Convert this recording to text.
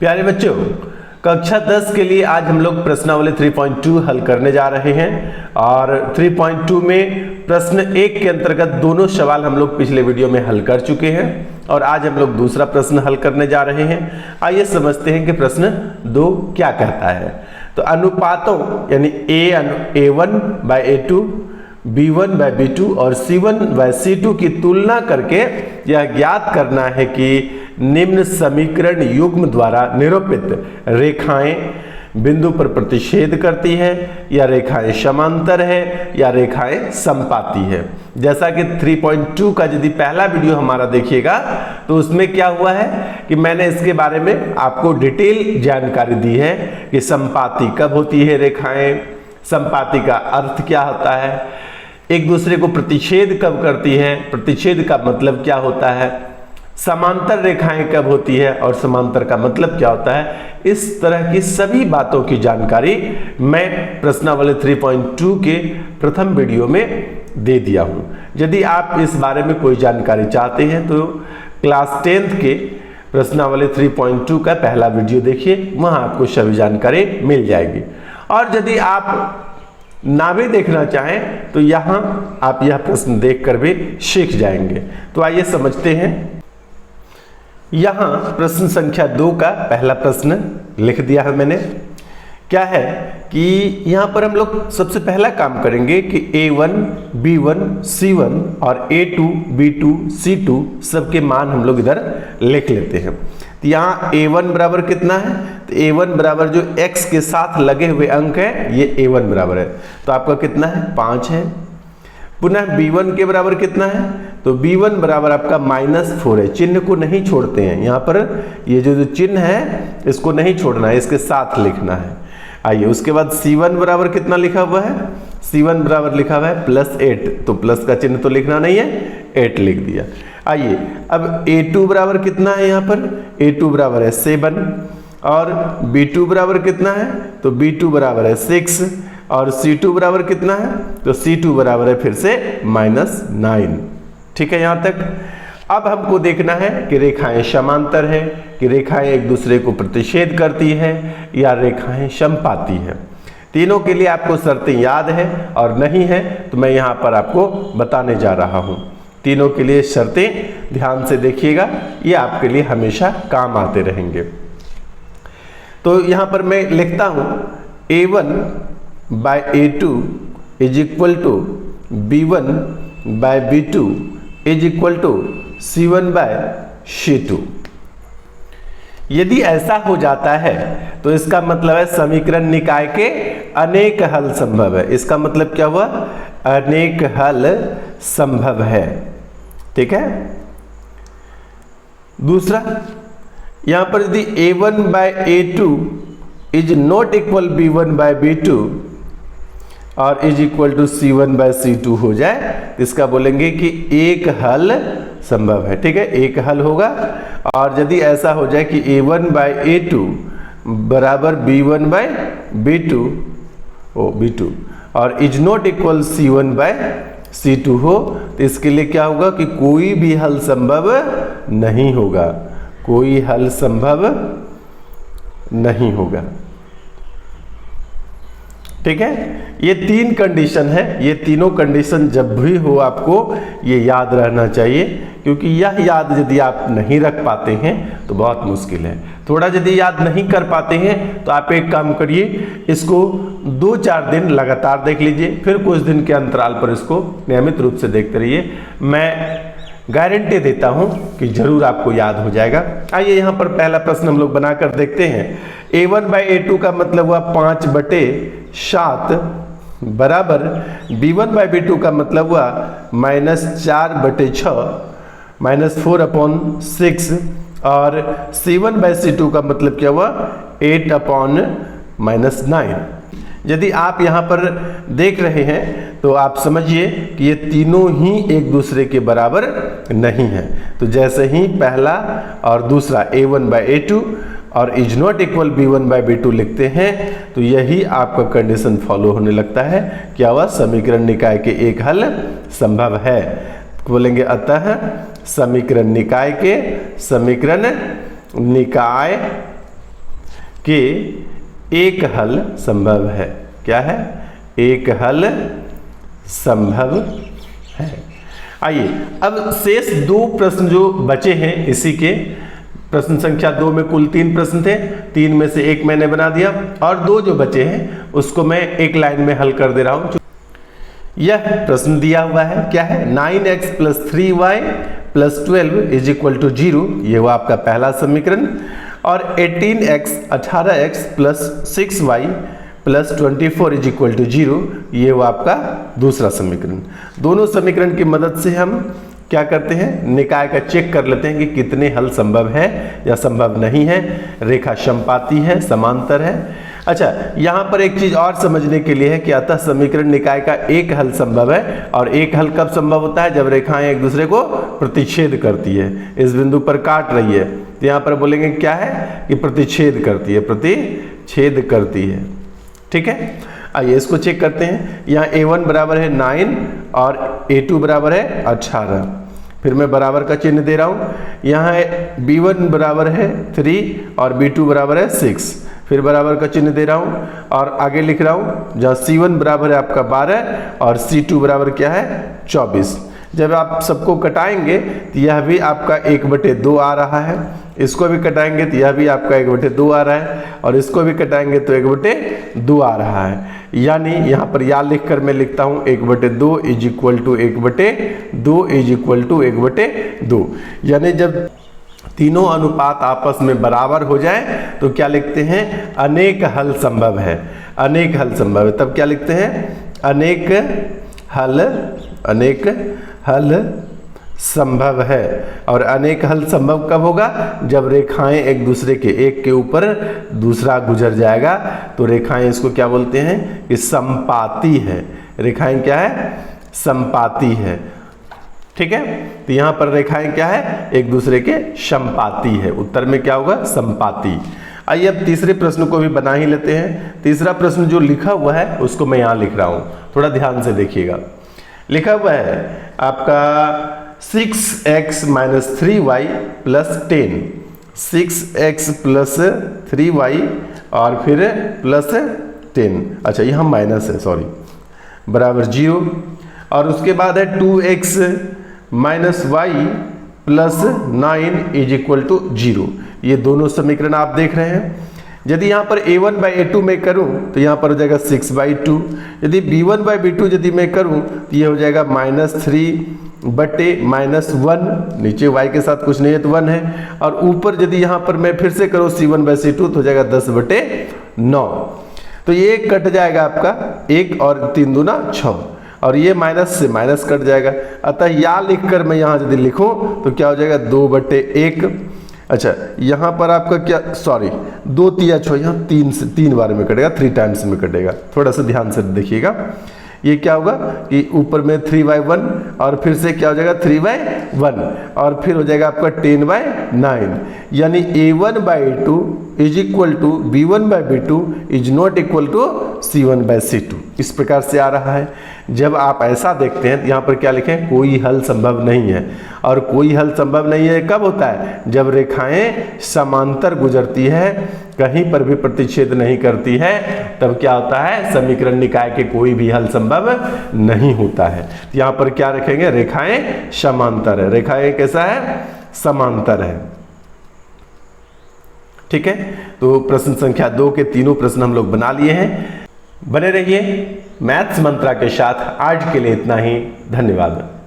प्यारे बच्चों, कक्षा 10 के लिए आज हम लोग प्रश्नावली 3.2 हल करने जा रहे हैं और 3.2 में प्रश्न 1 के अंतर्गत दोनों सवाल हम लोग पिछले वीडियो में हल कर चुके हैं और आज हम लोग दूसरा प्रश्न हल करने जा रहे हैं। आइए समझते हैं कि प्रश्न 2 क्या कहता है। तो अनुपातों यानी A1/A2, B1/B2 और C1/C2 की तुलना करके यह ज्ञात करना है कि निम्न समीकरण युग्म द्वारा निरूपित रेखाएं बिंदु पर प्रतिच्छेद करती है या रेखाएं समांतर है या रेखाएं समपाती है। जैसा कि 3.2 का यदि पहला वीडियो हमारा देखिएगा तो उसमें क्या हुआ है कि मैंने इसके बारे में आपको डिटेल जानकारी दी है कि समपाती कब होती है रेखाएं, समपाती का अर्थ क्या होता है, एक दूसरे को प्रतिच्छेद कब करती है, प्रतिच्छेद का मतलब क्या होता है, समांतर रेखाएं कब होती है और समांतर का मतलब क्या होता है। इस तरह की सभी बातों की जानकारी मैं प्रश्नावली 3.2 के प्रथम वीडियो में दे दिया हूं। यदि आप इस बारे में कोई जानकारी चाहते हैं तो क्लास 10th के प्रश्नावली 3.2 का पहला वीडियो देखिए, वहां आपको सभी जानकारी मिल जाएगी। और यदि आप ना भी देखना चाहें तो यहां आप यह प्रश्न देखकर भी सीख जाएंगे। तो आइए समझते हैं। यहां प्रश्न संख्या 2 का पहला प्रश्न लिख दिया है मैंने। क्या है कि यहां पर हम लोग सबसे पहला काम करेंगे कि A1, B1, C1 और A2, B2, C2 सबके मान हम लोग इधर लिख लेते हैं। तो यहाँ A1 बराबर कितना है, तो A1 बराबर जो x के साथ लगे हुए अंक है ये A1 बराबर है, तो आपका कितना है 5 है। पुनः B1 के बराबर कितना है, तो B1 बराबर आपका -4 है। चिन्ह को नहीं छोड़ते हैं, यहाँ पर ये जो चिन्ह है इसको नहीं छोड़ना है, इसके साथ लिखना है। आइए उसके बाद C1 बराबर कितना लिखा हुआ है, C1 बराबर लिखा हुआ है +8, तो प्लस का चिन्ह तो लिखना नहीं है, 8 लिख दिया। आइए अब A2 बराबर कितना है, यहाँ पर A2 बराबर है 7 और B2 बराबर कितना है, तो B2 बराबर है 6 और C2 बराबर कितना है, तो C2 बराबर है फिर से -9। ठीक है यहाँ तक। अब हमको देखना है कि रेखाएं समांतर है, कि रेखाएं एक दूसरे को प्रतिच्छेद करती है या रेखाएं समपाती है। तीनों के लिए आपको शर्तें याद है और नहीं है तो मैं यहाँ पर आपको बताने जा रहा हूँ। तीनों के लिए शर्तें ध्यान से देखिएगा, ये आपके लिए हमेशा काम आते रहेंगे। तो यहाँ पर मैं लिखता हूँ A1/A2 = B1/B2 = C1/C2। यदि ऐसा हो जाता है तो इसका मतलब है समीकरण निकाय के अनेक हल संभव है। इसका मतलब क्या हुआ, अनेक हल संभव है। ठीक है। दूसरा, यहां पर यदि A1/A2 ≠ B1/B2 और = C1/C2 हो जाए तो इसका बोलेंगे कि एक हल संभव है। ठीक है, एक हल होगा। और यदि ऐसा हो जाए कि A1/A2 बराबर B1/B2 और ≠ C1/C2 हो तो इसके लिए क्या होगा कि कोई भी हल संभव नहीं होगा, कोई हल संभव नहीं होगा। ठीक है, ये 3 कंडीशन है। ये तीनों कंडीशन जब भी हो आपको ये याद रहना चाहिए, क्योंकि यह याद यदि आप नहीं रख पाते हैं तो बहुत मुश्किल है। थोड़ा यदि याद नहीं कर पाते हैं तो आप एक काम करिए, इसको 2-4 दिन लगातार देख लीजिए, फिर कुछ दिन के अंतराल पर इसको नियमित रूप से देखते रहिए। मैं गारंटी देता हूं कि जरूर आपको याद हो जाएगा। आइए यहाँ पर पहला प्रश्न हम लोग बनाकर देखते हैं। A1/A2 का मतलब हुआ 5/7 बराबर B1/B2 का मतलब हुआ -4/6 -4/6 और C1/C2 का मतलब क्या हुआ 8/-9। यदि आप यहाँ पर देख रहे हैं तो आप समझिए कि ये तीनों ही एक दूसरे के बराबर नहीं है। तो जैसे ही पहला और दूसरा A1/A2 और = B1/B2 लिखते हैं तो यही आपका कंडीशन फॉलो होने लगता है। क्या हुआ, समीकरण निकाय के एक हल संभव है। बोलेंगे अतः समीकरण निकाय के एक हल संभव है। क्या है? एक हल संभव है। आइए अब शेष 2 प्रश्न जो बचे हैं इसी के, प्रश्न संख्या 2 में कुल 3 प्रश्न थे, 3 में से 1 मैंने बना दिया और 2 जो बचे हैं उसको मैं एक लाइन में हल कर दे रहा हूं। यह प्रश्न दिया हुआ है, क्या है? 9x + 3y + 12 = 0, ये हुआ आपका पहला समीकरण। और 18x 18x + 6y + 24 = 0, ये हुआ आपका दूसरा समीकरण। दोनों समीकरण की मदद से हम क्या करते हैं? निकाय का चेक कर लेते हैं कि कितने हल संभव है या संभव नहीं है, रेखा समपाती है, समांतर है। अच्छा, यहाँ पर एक चीज और समझने के लिए है कि अतः समीकरण निकाय का एक हल संभव है। और एक हल कब संभव होता है? जब रेखाएं एक दूसरे को प्रतिच्छेद करती है, इस बिंदु पर काट रही है, तो यहाँ पर बोलेंगे क्या है कि प्रतिच्छेद करती है, प्रतिच्छेद करती है। ठीक है, आइए इसको चेक करते हैं। यहाँ a1 बराबर है 9 और a2 बराबर है 18। फिर मैं बराबर का चिन्ह दे रहा हूँ। यहाँ b1 बराबर है 3 और b2 बराबर है 6। फिर बराबर का चिन्ह दे रहा हूँ और आगे लिख रहा हूँ जहाँ c1 बराबर है आपका 12 और c2 बराबर क्या है? 24। जब आप सबको कटाएंगे तो यह भी आपका 1/2 आ रहा है, इसको भी कटाएंगे तो यह भी आपका 1/2 आ रहा है, और इसको भी कटाएंगे तो 1/2 आ रहा है। यानी यहाँ पर या लिख कर मैं लिखता हूँ 1/2 = 1/2। यानी जब तीनों अनुपात आपस में बराबर हो जाए तो क्या लिखते हैं? अनेक हल संभव है। अनेक हल संभव है, तब क्या लिखते हैं? अनेक हल संभव है। और अनेक हल संभव कब होगा? जब रेखाएं एक दूसरे के, एक के ऊपर दूसरा गुजर जाएगा, तो रेखाएं इसको क्या बोलते हैं कि समपाती है। रेखाएं क्या है? समपाती है। ठीक है, तो यहां पर रेखाएं क्या है? एक दूसरे के समपाती है। उत्तर में क्या होगा? समपाती। आइए अब तीसरे प्रश्न को भी बना ही लेते हैं। तीसरा प्रश्न जो लिखा हुआ है उसको मैं यहां लिख रहा हूं, थोड़ा ध्यान से देखिएगा। लिखा हुआ है आपका 6x - 3y + 10, 6x + 3y और फिर +10। अच्छा, यहाँ माइनस है, सॉरी, बराबर 0। और उसके बाद है 2x - y + 9 = 0। ये दोनों समीकरण आप देख रहे हैं। यदि यहाँ पर a1/a2 में करूँ तो यहाँ पर हो जाएगा 6/2। यदि b1/b2 यदि मैं करूँ तो ये हो जाएगा -3/-1। नीचे y के साथ कुछ नहीं है तो 1 है। और ऊपर यदि यहाँ पर मैं फिर से करूँ c1/c2 तो हो जाएगा 10/9। तो ये कट जाएगा आपका 1 और 3 दूना 6, और ये माइनस से माइनस कट जाएगा। अतः या लिखकर मैं यहाँ यदि लिखूँ तो क्या हो जाएगा? 2/1। अच्छा, यहाँ पर आपका क्या, सॉरी, 2 3 6, यहाँ 3 बार में कटेगा, 3 टाइम्स में कटेगा। थोड़ा सा ध्यान से देखिएगा। ये क्या होगा कि ऊपर में 3/1 और फिर से क्या हो जाएगा? 3/1 और फिर हो जाएगा आपका 10/9। यानी a1/a2 = b1/b2 is not equal to c1/c2। इस प्रकार से आ रहा है। जब आप ऐसा देखते हैं तो यहाँ पर क्या लिखें? कोई हल संभव नहीं है। और कोई हल संभव नहीं है कब होता है? जब रेखाएं समांतर गुजरती है, कहीं पर भी प्रतिच्छेद नहीं करती है, तब क्या होता है? समीकरण निकाय के कोई भी हल संभव नहीं होता है। यहाँ पर क्या रखेंगे? रेखाएं समांतर है। रेखाएं कैसा है? समांतर है। ठीक है, तो प्रश्न संख्या 2 के तीनों प्रश्न हम लोग बना लिए हैं। बने रहिए मैथ्स मंत्रा के साथ। आज के लिए इतना ही, धन्यवाद।